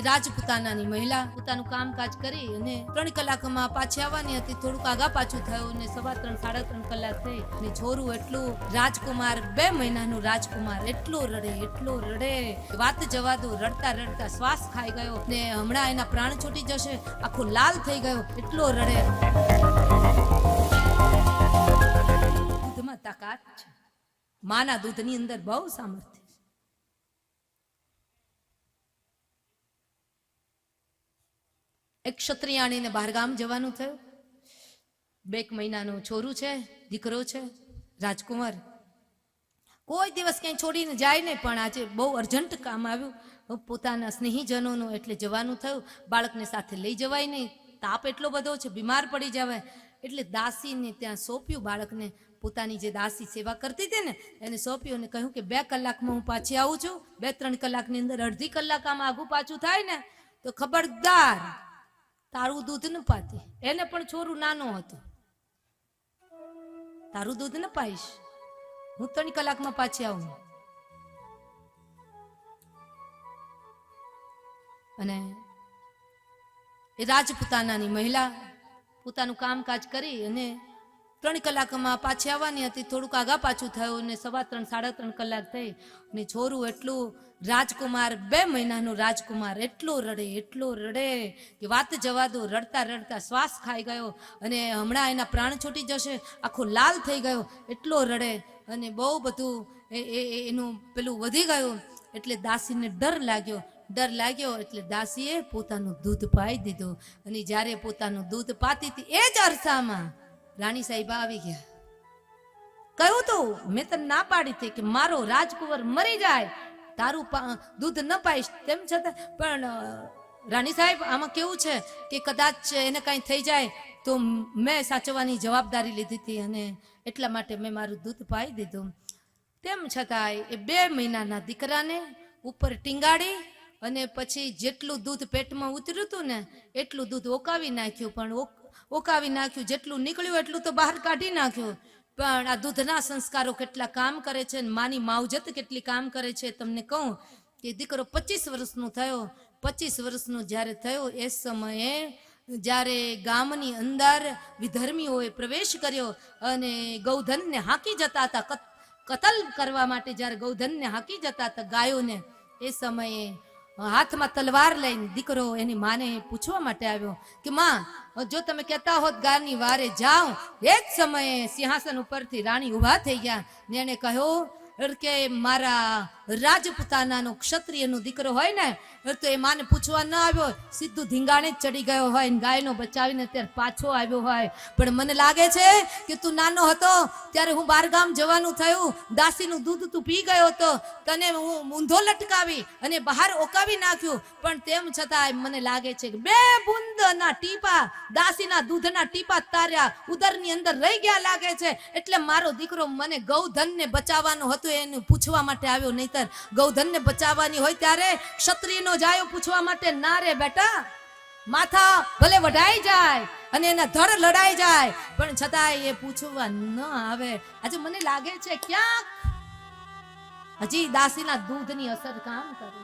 રાજપૂતાનાની મહિલા પોતાનું કામકાજ કરી અને 3 કલાકમાં પાછી આવવાની હતી. થોડુંક આગા પાછું થયું ને 3:15 3:30 કલાક થઈ ને છોરું એટલું રાજકુમાર 2 મહિનાનું રાજકુમાર એટલો રડે વાત જવા દો. રડતા રડતા શ્વાસ ખાઈ ગયો ને હમણાં એના પ્રાણ છૂટી જશે, આખો લાલ થઈ ગયો એટલો રડે. દૂધમાં તાકાત છે, માના દૂધની અંદર બહુ સામર્થ્ય. એક ક્ષત્રિયાણીને બહારગામ જવાનું થયું. 2 મહિનાનું છોરું છે, દીકરો છે, રાજકુમાર. કોઈ દિવસ ક્યાંય છોડીને જાય નહીં, પણ આજે બહુ અર્જન્ટ કામ આવ્યું પોતાના સ્નેહીજનોનું, એટલે જવાનું થયું. બાળકને સાથે લઈ જવાય નહીં, તાપ એટલો બધો છે, બીમાર પડી જવાય. એટલે દાસીને ત્યાં સોંપ્યું બાળકને. પોતાની જે દાસી સેવા કરતી હતી ને એને સોંપ્યું અને કહ્યું કે 2 કલાકમાં હું પાછી આવું છું. 2-3 કલાકની અંદર અડધી કલાક આમ આગું પાછું થાય ને તો ખબરદાર તારું દૂધ ન પાતી. એને પણ છોરું નાનો હતો. તારું દૂધ ન પાઈશ, હું 3 કલાકમાં પાછી આવું. અને એ રાજપૂતાનાની મહિલા પોતાનું કામકાજ કરી અને 3 કલાકમાં પાછી આવવાની હતી. થોડુંક આગા પાછું થયું ને 3:15 3:30 કલાક થઈ ને છોરું એટલું રાજકુમાર 2 મહિનાનું રાજકુમાર એટલો રડે કે વાત જવા દો. રડતા રડતા શ્વાસ ખાઈ ગયો અને હમણાં એના પ્રાણ છૂટી જશે, આખો લાલ થઈ ગયો એટલો રડે અને બહુ બધું એનું પેલું વધી ગયું. એટલે દાસીને ડર લાગ્યો એટલે દાસીએ પોતાનું દૂધ પાઈ દીધું. અને જ્યારે પોતાનું દૂધ પાતી હતી એ જ અરસામાં રાણી સાહેબ આવી ગયા. કહ્યું તો મેં તને ના પાડી હતી કે મારો રાજકુંવર મરી જાય, તારું દૂધ ન પાઈશ. તેમ છતાં પણ રાણી સાહેબ આમાં કેવું છે કે કદાચ એને કાંઈ થઈ જાય તો મેં સાચવવાની જવાબદારી લીધી હતી અને એટલા માટે મેં મારું દૂધ પાઈ દીધું. તેમ છતાંય એ 2 મહિનાના દીકરાને ઉપર ટીંગાડી અને પછી જેટલું દૂધ પેટમાં ઉતર્યું હતું ને એટલું દૂધ ઓકાવી નાખ્યું. પણ જેટલું નીકળ્યું એટલું તો બહાર કાઢી નાખ્યું. પણ આ દૂધના સંસ્કારો કેટલા કામ કરે છે, માની માવજત કેટલી કામ કરે છે. તમને કહું કે દીકરો 25 વર્ષનો થયો. 25 વર્ષનો જ્યારે થયો એ સમયે જ્યારે ગામની અંદર વિધર્મીઓએ પ્રવેશ કર્યો અને ગૌધનને હાંકી જતા હતા, કતલ કરવા માટે જ્યારે ગૌધનને હાંકી જતા હતા ગાયોને, એ સમયે હાથમાં તલવાર લઈને દીકરો એની માને પૂછવા માટે આવ્યો કે માં, જો તમે કહેતા હોત ગાયની વારે જાઓ. એ જ સમયે સિંહાસન ઉપરથી રાણી ઊભા થઈ ગયા ને એને કહ્યું કે મારા રાજપૂતાનાનો ક્ષત્રિયનો દીકરો હોય ને તો એ માને પૂછવા ન આવ્યો, સીધું ધીંગાણે જ ચડી ગયો હોય ને ગાયનો બચાવીને અત્યારે પાછો આવ્યો હોય. પણ મને લાગે છે કે તું નાનો હતો ત્યારે હું બહારગામ જવાનું થયું, દાસીનું દૂધ તું પી ગયો હતો, તને હું ઊંધો લટકાવી અને બહાર ઓકાવી નાખ્યું. પણ તેમ છતાં મને લાગે છે કે 2 બૂંદના ટીપા દાસીના દૂધના ટીપા તાર્યા ઉદરની અંદર રહી ગયા લાગે છે. એટલે મારો દીકરો મને ગૌધનને બચાવવાનો હતો એને પૂછવા માટે આવ્યો. નહીતર ગૌધનને બચાવવાની હોય ત્યારે ક્ષત્રિયનો જાયો પૂછવા માટે ના રે બેટા. માથા ભલે વઢાઈ જાય અને એના ધડ લડાઈ જાય પણ છતાંય એ પૂછવા ન આવે. આજે મને લાગે છે ક્યાંક હજી દાસીના દૂધની અસર કામ કરે.